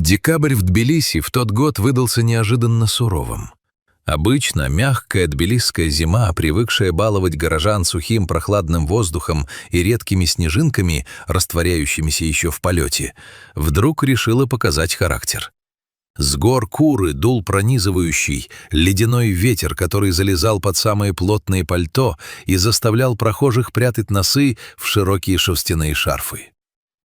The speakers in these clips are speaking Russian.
Декабрь в Тбилиси в тот год выдался неожиданно суровым. Обычно мягкая тбилисская зима, привыкшая баловать горожан сухим прохладным воздухом и редкими снежинками, растворяющимися еще в полете, вдруг решила показать характер. С гор Куры дул пронизывающий, ледяной ветер, который залезал под самые плотные пальто и заставлял прохожих прятать носы в широкие шерстяные шарфы.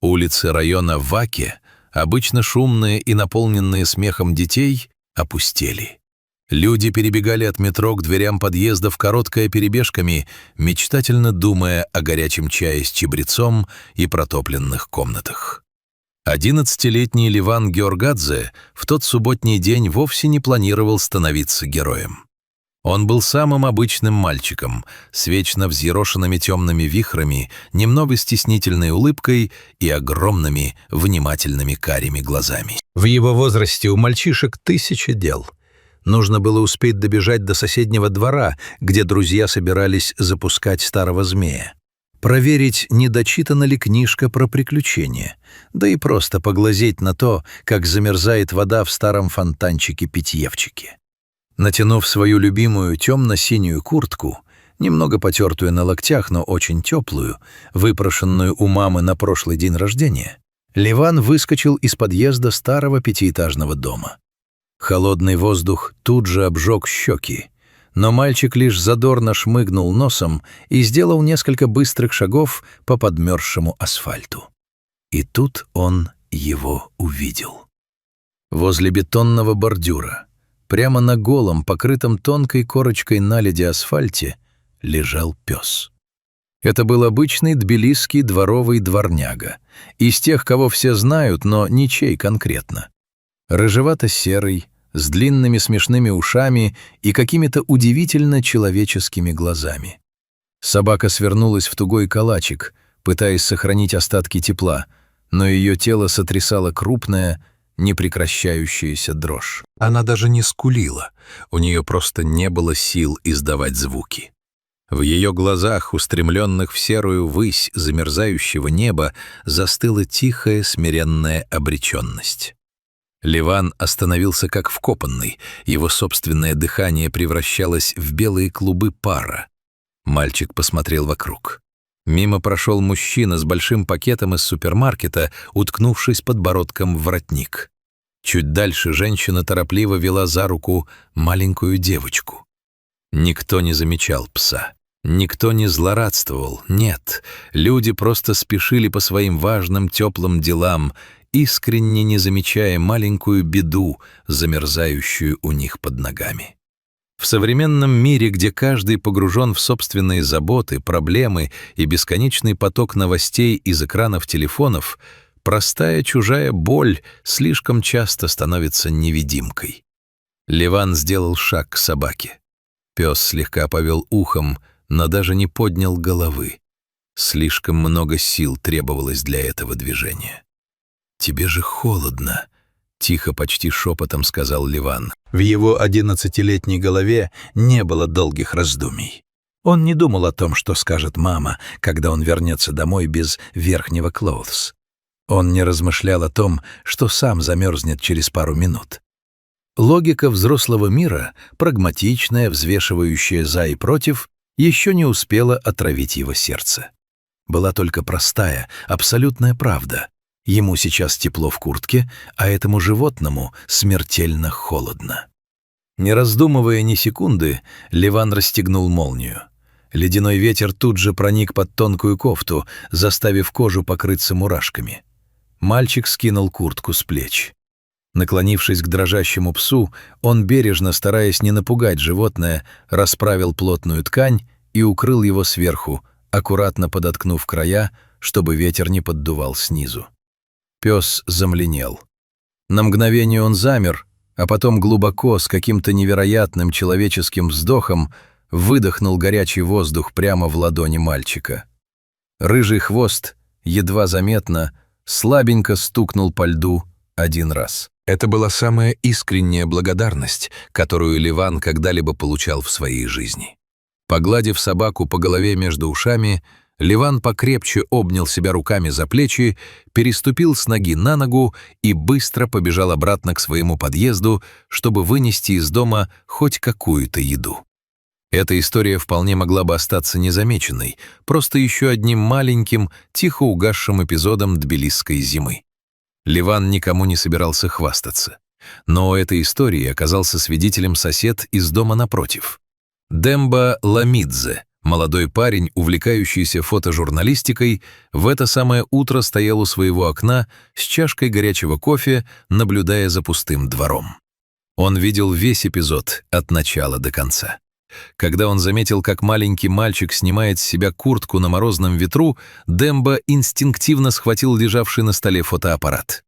Улицы района Ваке, обычно шумные и наполненные смехом детей, опустели. Люди перебегали от метро к дверям подъездов короткой перебежками, мечтательно думая о горячем чае с чабрецом и протопленных комнатах. 11-летний Леван Георгадзе в тот субботний день вовсе не планировал становиться героем. Он был самым обычным мальчиком, с вечно взъерошенными темными вихрами, немного стеснительной улыбкой и огромными внимательными карими глазами. В его возрасте у мальчишек 1000 дел. Нужно было успеть добежать до соседнего двора, где друзья собирались запускать старого змея. Проверить, не дочитана ли книжка про приключения, да и просто поглазеть на то, как замерзает вода в старом фонтанчике-питьевчике. Натянув свою любимую темно-синюю куртку, немного потертую на локтях, но очень теплую, выпрошенную у мамы на прошлый день рождения, Леван выскочил из подъезда старого 5-этажного дома. Холодный воздух тут же обжег щеки, но мальчик лишь задорно шмыгнул носом и сделал несколько быстрых шагов по подмерзшему асфальту. И тут он его увидел. Возле бетонного бордюра, прямо на голом, покрытом тонкой корочкой наледи асфальте, лежал пес. Это был обычный тбилисский дворовый дворняга, из тех, кого все знают, но ничей конкретно. Рыжевато-серый, с длинными смешными ушами и какими-то удивительно человеческими глазами. Собака свернулась в тугой калачик, пытаясь сохранить остатки тепла, но ее тело сотрясала крупная, непрекращающаяся дрожь. Она даже не скулила, у нее просто не было сил издавать звуки. В ее глазах, устремленных в серую высь замерзающего неба, застыла тихая смиренная обреченность. Леван остановился как вкопанный, его собственное дыхание превращалось в белые клубы пара. Мальчик посмотрел вокруг. Мимо прошел мужчина с большим пакетом из супермаркета, уткнувшись подбородком в воротник. Чуть дальше женщина торопливо вела за руку маленькую девочку. Никто не замечал пса. Никто не злорадствовал, нет. Люди просто спешили по своим важным теплым делам, искренне не замечая маленькую беду, замерзающую у них под ногами. В современном мире, где каждый погружен в собственные заботы, проблемы и бесконечный поток новостей из экранов телефонов, простая чужая боль слишком часто становится невидимкой. Леван сделал шаг к собаке. Пес слегка повел ухом, но даже не поднял головы. Слишком много сил требовалось для этого движения. «Тебе же холодно», — тихо, почти шепотом сказал Леван. В его 11-летней голове не было долгих раздумий. Он не думал о том, что скажет мама, когда он вернется домой без верхнего клоутс. Он не размышлял о том, что сам замерзнет через пару минут. Логика взрослого мира, прагматичная, взвешивающая за и против, еще не успела отравить его сердце. Была только простая, абсолютная правда. Ему сейчас тепло в куртке, а этому животному смертельно холодно. Не раздумывая ни секунды, Леван расстегнул молнию. Ледяной ветер тут же проник под тонкую кофту, заставив кожу покрыться мурашками. Мальчик скинул куртку с плеч. Наклонившись к дрожащему псу, он бережно, стараясь не напугать животное, расправил плотную ткань и укрыл его сверху, аккуратно подоткнув края, чтобы ветер не поддувал снизу. Пес замленел. На мгновение он замер, а потом глубоко, с каким-то невероятным человеческим вздохом, выдохнул горячий воздух прямо в ладони мальчика. Рыжий хвост, едва заметно, слабенько стукнул по льду один раз. Это была самая искренняя благодарность, которую Леван когда-либо получал в своей жизни. Погладив собаку по голове между ушами, Ливан покрепче обнял себя руками за плечи, переступил с ноги на ногу и быстро побежал обратно к своему подъезду, чтобы вынести из дома хоть какую-то еду. Эта история вполне могла бы остаться незамеченной, просто еще одним маленьким, тихо угасшим эпизодом тбилисской зимы. Ливан никому не собирался хвастаться. Но у этой истории оказался свидетелем сосед из дома напротив. Демба Ламидзе, молодой парень, увлекающийся фотожурналистикой, в это самое утро стоял у своего окна с чашкой горячего кофе, наблюдая за пустым двором. Он видел весь эпизод от начала до конца. Когда он заметил, как маленький мальчик снимает с себя куртку на морозном ветру, Демба инстинктивно схватил лежавший на столе фотоаппарат.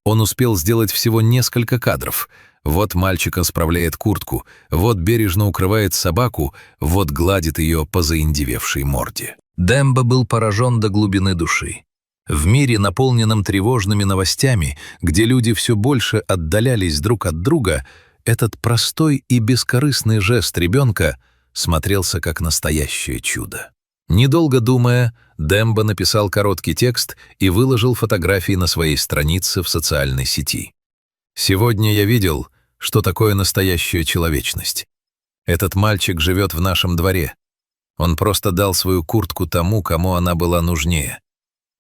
Он успел сделать всего несколько кадров. Вот мальчик расправляет куртку, вот бережно укрывает собаку, вот гладит ее по заиндевевшей морде. Демба был поражен до глубины души. В мире, наполненном тревожными новостями, где люди все больше отдалялись друг от друга, этот простой и бескорыстный жест ребенка смотрелся как настоящее чудо. Недолго думая, Демба написал короткий текст и выложил фотографии на своей странице в социальной сети. «Сегодня я видел, что такое настоящая человечность. Этот мальчик живет в нашем дворе. Он просто дал свою куртку тому, кому она была нужнее.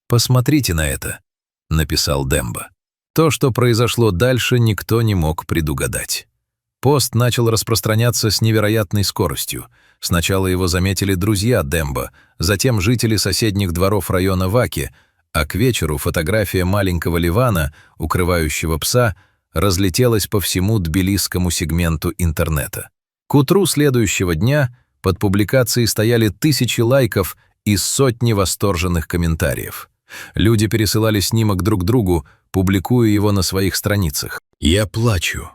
Посмотрите на это», — написал Демба. То, что произошло дальше, никто не мог предугадать. Пост начал распространяться с невероятной скоростью. Сначала его заметили друзья Демба, затем жители соседних дворов района Ваки, а к вечеру фотография маленького Ливана, укрывающего пса, разлетелась по всему тбилисскому сегменту интернета. К утру следующего дня под публикацией стояли тысячи лайков и сотни восторженных комментариев. Люди пересылали снимок друг другу, публикуя его на своих страницах. «Я плачу.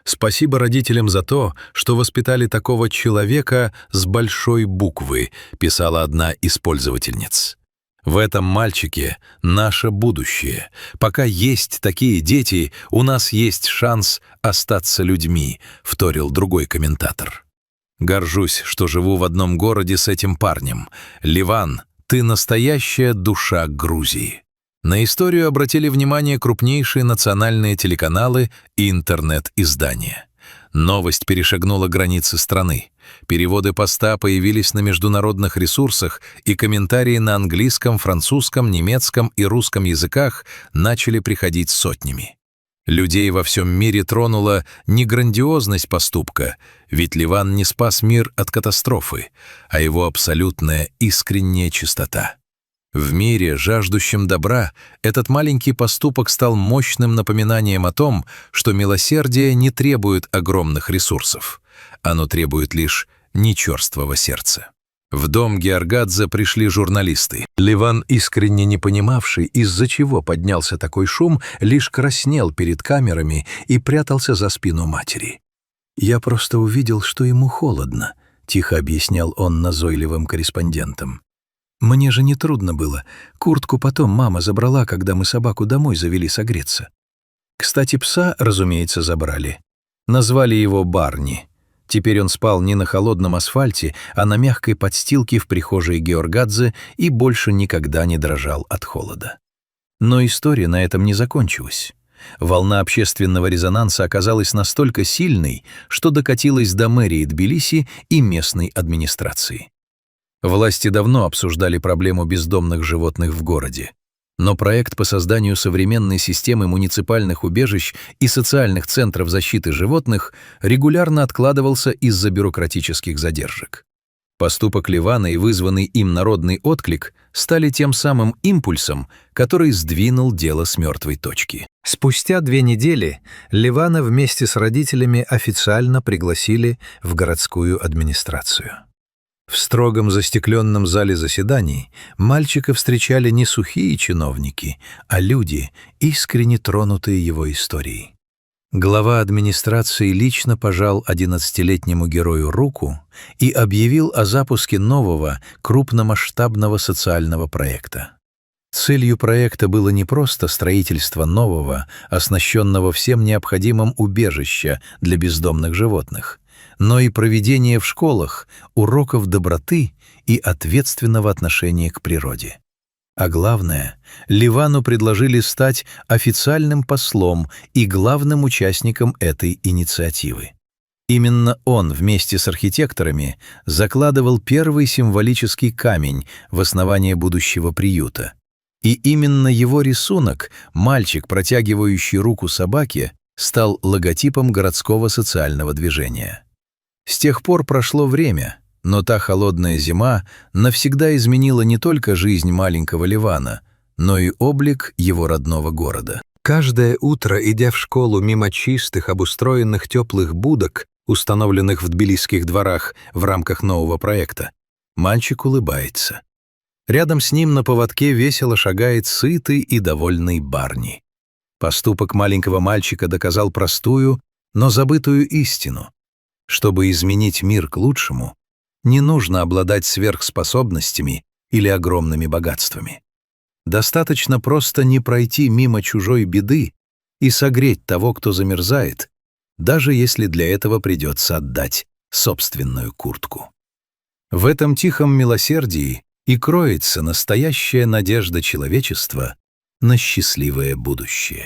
Спасибо родителям за то, что воспитали такого человека с большой буквы», писала одна из пользовательниц. «В этом мальчике наше будущее. Пока есть такие дети, у нас есть шанс остаться людьми», вторил другой комментатор. «Горжусь, что живу в одном городе с этим парнем. Ливан, ты настоящая душа Грузии». На историю обратили внимание крупнейшие национальные телеканалы и интернет-издания. Новость перешагнула границы страны. Переводы поста появились на международных ресурсах, и комментарии на английском, французском, немецком и русском языках начали приходить сотнями. Людей во всем мире тронула не грандиозность поступка, ведь Ливан не спас мир от катастрофы, а его абсолютная искренняя чистота. В мире, жаждущем добра, этот маленький поступок стал мощным напоминанием о том, что милосердие не требует огромных ресурсов. Оно требует лишь нечерствого сердца. В дом Георгадзе пришли журналисты. Ливан, искренне не понимавший, из-за чего поднялся такой шум, лишь краснел перед камерами и прятался за спину матери. «Я просто увидел, что ему холодно», — тихо объяснял он назойливым корреспондентам. «Мне же не трудно было. Куртку потом мама забрала, когда мы собаку домой завели согреться. Кстати, пса, разумеется, забрали. Назвали его Барни. Теперь он спал не на холодном асфальте, а на мягкой подстилке в прихожей Георгадзе и больше никогда не дрожал от холода». Но история на этом не закончилась. Волна общественного резонанса оказалась настолько сильной, что докатилась до мэрии Тбилиси и местной администрации. Власти давно обсуждали проблему бездомных животных в городе, но проект по созданию современной системы муниципальных убежищ и социальных центров защиты животных регулярно откладывался из-за бюрократических задержек. Поступок Ливана и вызванный им народный отклик стали тем самым импульсом, который сдвинул дело с мертвой точки. Спустя 2 недели Ливана вместе с родителями официально пригласили в городскую администрацию. В строгом застекленном зале заседаний мальчика встречали не сухие чиновники, а люди, искренне тронутые его историей. Глава администрации лично пожал 11-летнему герою руку и объявил о запуске нового, крупномасштабного социального проекта. Целью проекта было не просто строительство нового, оснащенного всем необходимым убежища для бездомных животных, но и проведение в школах уроков доброты и ответственного отношения к природе. А главное, Ливану предложили стать официальным послом и главным участником этой инициативы. Именно он вместе с архитекторами закладывал первый символический камень в основание будущего приюта. И именно его рисунок, мальчик, протягивающий руку собаке, стал логотипом городского социального движения. С тех пор прошло время, но та холодная зима навсегда изменила не только жизнь маленького Ливана, но и облик его родного города. Каждое утро, идя в школу мимо чистых, обустроенных теплых будок, установленных в тбилисских дворах в рамках нового проекта, мальчик улыбается. Рядом с ним на поводке весело шагает сытый и довольный Барни. Поступок маленького мальчика доказал простую, но забытую истину. Чтобы изменить мир к лучшему, не нужно обладать сверхспособностями или огромными богатствами. Достаточно просто не пройти мимо чужой беды и согреть того, кто замерзает, даже если для этого придется отдать собственную куртку. В этом тихом милосердии и кроется настоящая надежда человечества на счастливое будущее.